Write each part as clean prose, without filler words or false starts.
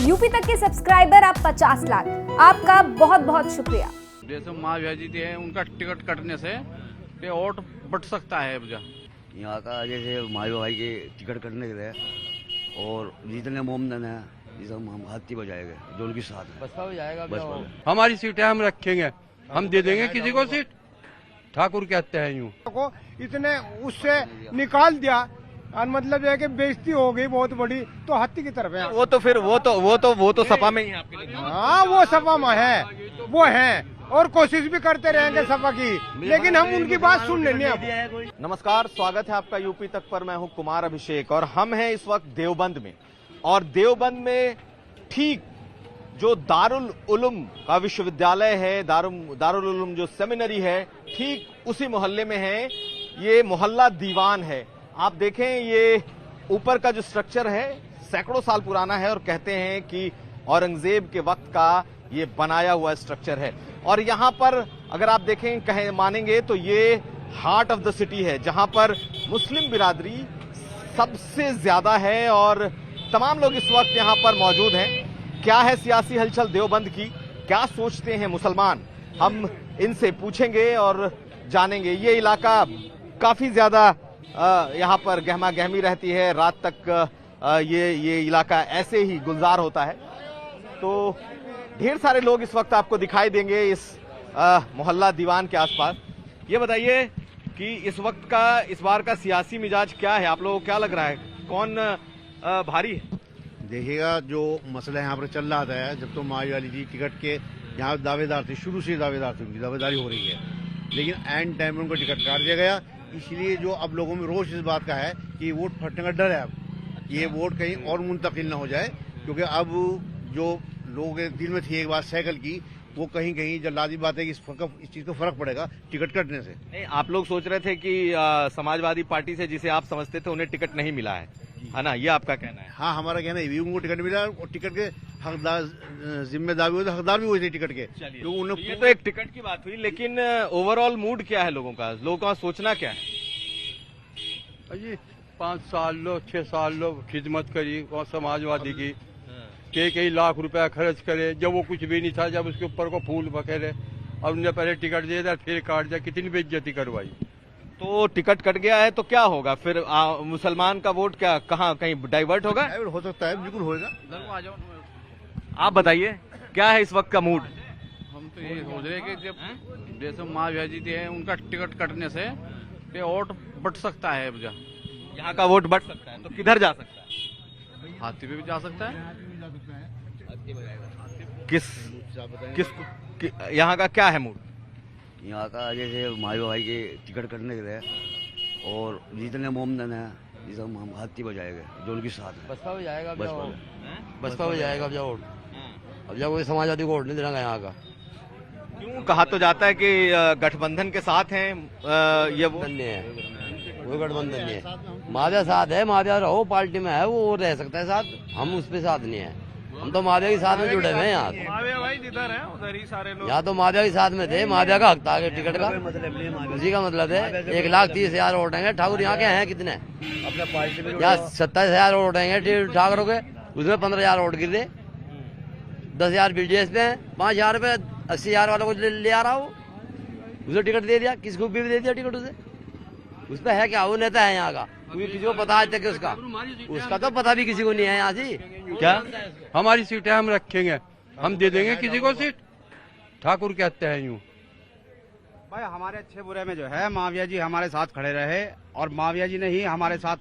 UP तक के subscriber आप 50 लाख, आपका बहुत बहुत शुक्रिया। जैसे माया जी है, उनका टिकट कटने से ये वोट बढ़ सकता है। यहाँ का जैसे मायो भाई के टिकट कटने के लिए और जितने मोमदन है ये सब हम हाथी बजाएंगे जो उनकी साथ है। बसपा में जाएगा बसपा हमारी सीटें हम रखेंगे, हम दे देंगे किसी को सीट। ठाकुर कहते हैं यूँ को इसने उससे निकाल दिया और मतलब है कि बेइज्जती हो गई बहुत बड़ी, तो हाथी की तरफ है। वो तो फिर वो तो सपा में ही है आपके लिए। हाँ वो सपा में है, वो है और कोशिश भी करते रहेंगे सपा की, लेकिन हम उनकी बात सुन लेंगे अब। नमस्कार, स्वागत है आपका यूपी तक पर। मैं हूं कुमार अभिषेक और हम हैं इस वक्त देवबंद में। और देवबंद में ठीक जो दारुल उलूम का विश्वविद्यालय है, दारुल उलूम जो सेमिनरी है, ठीक उसी मोहल्ले में है। ये मोहल्ला दीवान है। आप देखें ये ऊपर का जो स्ट्रक्चर है सैकड़ों साल पुराना है और कहते हैं कि औरंगजेब के वक्त का ये बनाया हुआ स्ट्रक्चर है। और यहां पर अगर आप देखें कहें मानेंगे तो ये हार्ट ऑफ द सिटी है, जहां पर मुस्लिम बिरादरी सबसे ज्यादा है और तमाम लोग इस वक्त यहां पर मौजूद हैं। क्या है सियासी हलचल देवबंद की, क्या सोचते हैं मुसलमान, हम इनसे पूछेंगे और जानेंगे। ये इलाका काफी ज्यादा यहाँ पर गहमा गहमी रहती है, रात तक ये इलाका ऐसे ही गुलजार होता है। तो ढेर सारे लोग इस वक्त आपको दिखाई देंगे इस मोहल्ला दीवान के आसपास। ये बताइए कि इस वक्त का, इस बार का सियासी मिजाज क्या है, आप लोगों को क्या लग रहा है, कौन भारी है? देखिएगा जो मसला यहाँ पर चल रहा था, जब तो मायावती जी टिकट के यहाँ दावेदार थे, शुरू से दावेदार थे, उनकी दावेदारी हो रही है, लेकिन एंड टाइम में उनको टिकट काट दिया गया। इसलिए जो अब लोगों में रोष इस बात का है कि वोट फटने का डर है, अब ये वोट कहीं और मुंतकिल न हो जाए, क्योंकि अब जो लोग दिल में थी एक बात साइकिल की, वो कहीं कहीं जल्लादी बात है कि इस चीज को फर्क पड़ेगा टिकट कटने से। नहीं, आप लोग सोच रहे थे कि समाजवादी पार्टी से जिसे आप समझते थे उन्हें टिकट नहीं मिला है ना, ये आपका कहना है? हाँ, हमारा कहना है उनको टिकट मिला और टिकट के हकदार जिम्मेदार भी हुए, हकदार भी हुए थे टिकट के। तो ये तो एक टिकट की बात हुई, लेकिन ओवरऑल मूड क्या है लोगों का, लोगों का सोचना क्या है? जी 5 साल लो 6 साल लो खिदमत करी और समाजवादी की, कई लाख रुपया खर्च करे, जब वो कुछ भी नहीं था, जब उसके ऊपर को फूल बखेरे और उन्हें पहले टिकट दे दिया, फिर काट दिया, कितनी बेइज्जती करवाई। तो टिकट कट गया है तो क्या होगा फिर? मुसलमान का वोट क्या कहाँ कहीं डाइवर्ट होगा? डाइवर्ट हो सकता है, बिल्कुल होगा। आप बताइए क्या है इस वक्त का मूड? हम तो ये सोच रहे हैं कि जब जैसे माया जी है, उनका टिकट कटने से ये वोट बढ़ सकता है। यहाँ का वोट बढ़ सकता है तो किधर जा सकता है? हाथी पे भी जा सकता है। यहाँ का क्या है मूड? यहाँ का जैसे मायो भाई के टिकट कटने के लिए और जितने मोमदन है ये सब हम हाथी बजाएंगे जो उनकी साथ है। बसपा में जाएगा, बसपा में जाएगा अब जाओ। अब जब कोई समाजवादी को वोट नहीं देना यहाँ का। क्यों कहा तो जाता है कि गठबंधन के साथ हैं, ये वो नहीं है, कोई गठबंधन नहीं है। माधव साथ है, माधव रहो पार्टी में है, वो रह सकता है साथ, हम उस पे साथ नहीं है। हम तो माधव के साथ में जुड़े हुए हैं। यहाँ भाई जिधर है उधर ही सारे लोग, यहाँ तो माधव के साथ में थे, माधव का हक था आगे टिकट का, उसी का मतलब है। 1,30,000 वोट आएंगे ठाकुर, यहाँ के हैं कितने, यहाँ 27,000 वोट आएंगे ठाकुरों के, उसमें 15,000 वोट गिर 10,000 बीडीएस पे, 5,000 रुपए 80,000 वालों को ले आ रहा हो, उसे टिकट दे दिया, किसको भी दे दिया टिकट उसे, उस पर है क्या, वो नेता है यहाँ का, क्योंकि किसी को पता आज तक उसका तो पता भी किसी को नहीं है यहाँ से। क्या हमारी सीटें हम रखेंगे, हम दे देंगे किसी को सीट। ठाकुर कहते हैं यूँ भाई हमारे अच्छे बुरे में जो है माविया जी हमारे साथ खड़े रहे और माविया जी ने ही हमारे साथ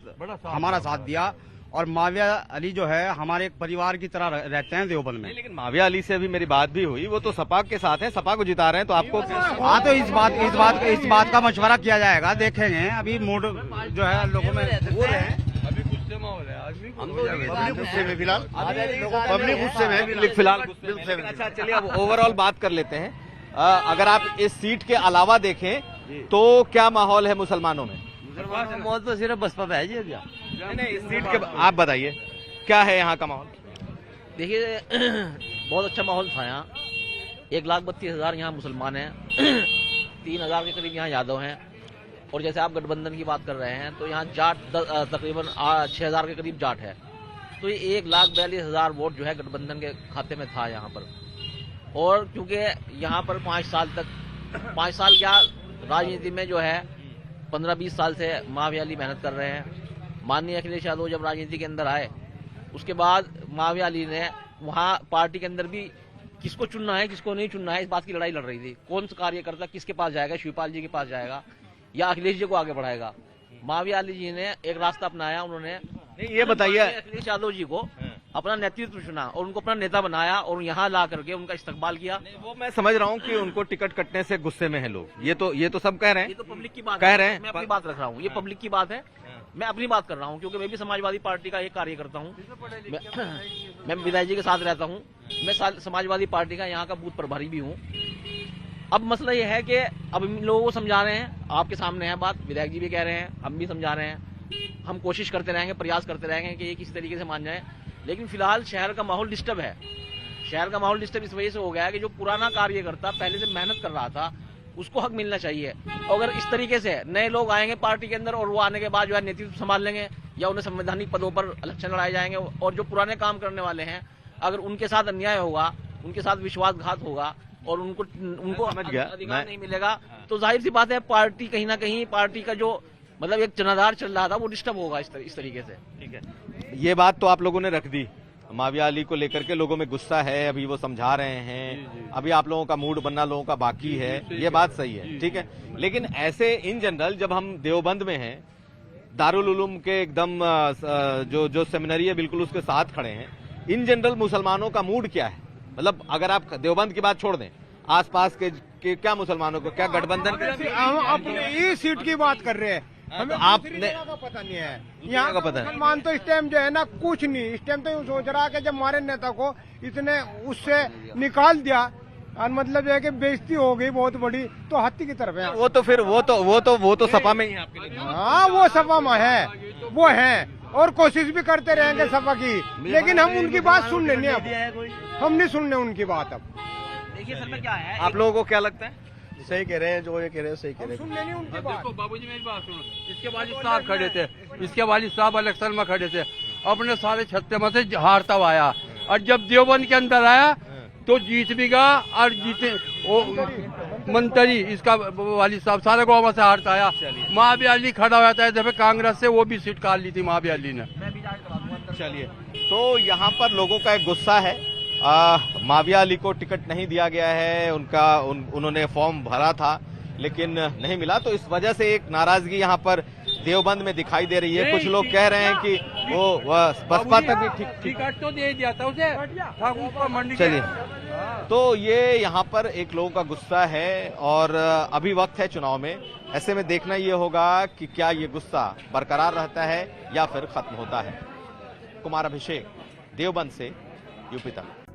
हमारा साथ दिया। और माविया अली जो है हमारे एक परिवार की तरह रहते हैं देवबंद में। लेकिन माविया अली से अभी मेरी बात भी हुई, वो तो सपा के साथ है, सपा को जिता रहे हैं, तो आपको हाँ तो इस बात का मशवरा किया जाएगा, देखेंगे। अभी मूड जो है लोगों में हो रहे हैं, गुस्से में फिलहाल, पब्लिक गुस्से में फिलहाल। अच्छा चलिए अब ओवरऑल बात कर लेते हैं। अगर आप इस सीट के अलावा देखें तो क्या माहौल है मुसलमानों में? मौत तो सिर्फ बसपा पे है जी। नहीं, इस सीट के आप बताइए क्या है यहाँ का माहौल? देखिए बहुत अच्छा माहौल था यहाँ। 1,32,000 यहाँ मुसलमान हैं, 3,000 के करीब यहाँ यादव हैं, और जैसे आप गठबंधन की बात कर रहे हैं तो यहाँ जाट तकरीबन 6,000 के करीब जाट है। तो ये 1,42,000 वोट जो है गठबंधन के खाते में था यहाँ पर। और क्योंकि यहाँ पर 5 साल क्या राजनीति में जो है 15-20 साल से महावी अली मेहनत कर रहे हैं। माननीय अखिलेश यादव जब राजनीति के अंदर आए उसके बाद महावी अली ने वहाँ पार्टी के अंदर भी किसको चुनना है किसको नहीं चुनना है इस बात की लड़ाई लड़ रही थी। कौन सा कार्यकर्ता किसके पास जाएगा, शिवपाल जी के पास जाएगा या अखिलेश जी को आगे बढ़ाएगा। महावी अली जी ने एक रास्ता अपनाया, उन्होंने नहीं ये बताइए, अखिलेश यादव जी को अपना नेतृत्व चुना और उनको अपना नेता बनाया और यहाँ ला करके उनका इस्तकबाल किया। वो मैं समझ रहा हूँ कि उनको टिकट कटने से गुस्से में है लोग, ये तो सब कह रहे हैं, ये तो पब्लिक की बात कह रहे हैं। मैं अपनी बात रख रहा हूँ, ये पब्लिक की बात है, मैं अपनी बात कर रहा हूँ क्योंकि मैं भी समाजवादी पार्टी का एक कार्यकर्ता हूँ। मैं विधायक जी के साथ रहता हूँ, मैं समाजवादी पार्टी का यहाँ का बूथ प्रभारी भी हूँ। अब मसला ये है कि अब इन लोगों को समझा रहे हैं, आपके सामने है बात, विधायक जी भी कह रहे हैं, हम भी समझा रहे हैं, हम कोशिश करते रहेंगे, प्रयास करते रहेंगे कि ये किसी तरीके से मान जाए। लेकिन फिलहाल शहर का माहौल डिस्टर्ब है। शहर का माहौल डिस्टर्ब इस वजह से हो गया है कि जो पुराना कार्यकर्ता पहले से मेहनत कर रहा था उसको हक मिलना चाहिए। अगर इस तरीके से नए लोग आएंगे पार्टी के अंदर और वो आने के बाद जो है नेतृत्व संभाल लेंगे या उन्हें संवैधानिक पदों पर इलेक्शन लड़ाए जाएंगे और जो पुराने काम करने वाले हैं अगर उनके साथ अन्याय होगा, उनके साथ विश्वासघात होगा और उनको अधिकार नहीं मिलेगा तो जाहिर सी बात है पार्टी कहीं ना कहीं पार्टी का जो मतलब एक जनाधार चल रहा था वो डिस्टर्ब होगा इस तरीके से। ठीक है, ये बात तो आप लोगों ने रख दी। माविया अली को लेकर के लोगों में गुस्सा है, अभी वो समझा रहे हैं, अभी आप लोगों का मूड बनना लोगों का बाकी है, ये बात सही है, ठीक है। लेकिन ऐसे इन जनरल जब हम देवबंद में हैं, दारुल उलूम के एकदम जो सेमिनरी है बिल्कुल उसके साथ खड़े हैं, इन जनरल मुसलमानों का मूड क्या है? मतलब अगर आप देवबंद की बात छोड़ दें, आसपास के क्या मुसलमानों को, क्या गठबंधन हम अपनी सीट की बात कर रहे हैं, हमें आपने का पता नहीं है। यहाँ का पता मुसलमान तो इस टाइम जो है ना कुछ नहीं, इस टाइम तो यूँ सोच रहा है कि जब हमारे नेता को इसने उससे निकाल दिया और मतलब जो है कि बेइज्जती हो गई बहुत बड़ी, तो हत्ती की तरफ है। वो तो फिर वो तो सपा में ही है आपके लिए। हाँ वो सपा में है, वो है और कोशिश भी करते रहेंगे सपा की, लेकिन हम उनकी बात सुन लेंगे, हम नहीं सुनने उनकी बात। अब देखिए सर में क्या है, आप लोगों को क्या लगता है? सही कह रहे हैं, जो ये कह रहे हैं सही कह रहे हैं, सुन लेनी उनकी बात। देखो बाबूजी मेरी बात सुनो, इसके वालिद साहब खड़े थे, इसके वालिद साहब इलेक्शन में खड़े थे, अपने सारे छत्ते में से हारता हुआ आया और जब देवबंद के अंदर आया तो जीत भी गया और जीते मंत्री इसका वालिद साहब सारे गाँव में से हारता आया। महावी अली खड़ा हुआ था जब कांग्रेस से वो भी सीट काट ली थी महावी अली ने। चलिए, तो यहाँ पर लोगों का एक गुस्सा है, माविया अली को टिकट नहीं दिया गया है, उन्होंने फॉर्म भरा था लेकिन नहीं मिला, तो इस वजह से एक नाराजगी यहाँ पर देवबंद में दिखाई दे रही है। कुछ लोग कह रहे हैं कि वो बसपा तक भी ठीक टिकट तो दे दिया था उसे। चलिए, तो ये यहाँ पर एक लोगों का गुस्सा है और अभी वक्त है चुनाव में, ऐसे में देखना ये होगा कि क्या ये गुस्सा बरकरार रहता है या फिर खत्म होता है। कुमार अभिषेक, देवबंद से यूपी तक।